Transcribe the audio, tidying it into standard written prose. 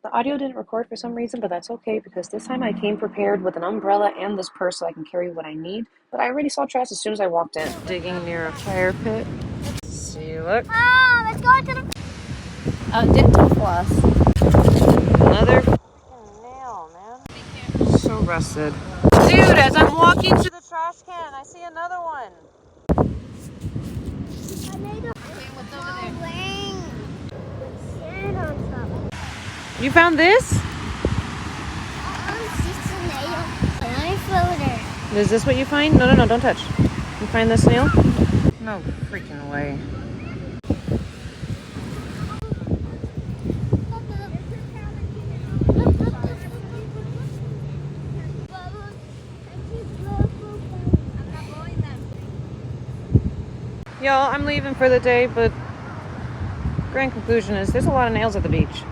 The audio didn't record for some reason, but that's okay because this time I came prepared with an umbrella and this purse so I can carry what I need. But I already saw trash as soon as I walked in. Digging near a fire pit. See, look. Ah, let's go to the dental floss. Another nail, man. So rusted. Dude, as I'm walking to the trash can, I see another one. I made a What's over there? ring with sand on top. You found this? It's a nail. My floater. Is this what you find? No, don't touch. You find this nail? No freaking way. Y'all, I'm leaving for the day, but grand conclusion is there's a lot of nails at the beach.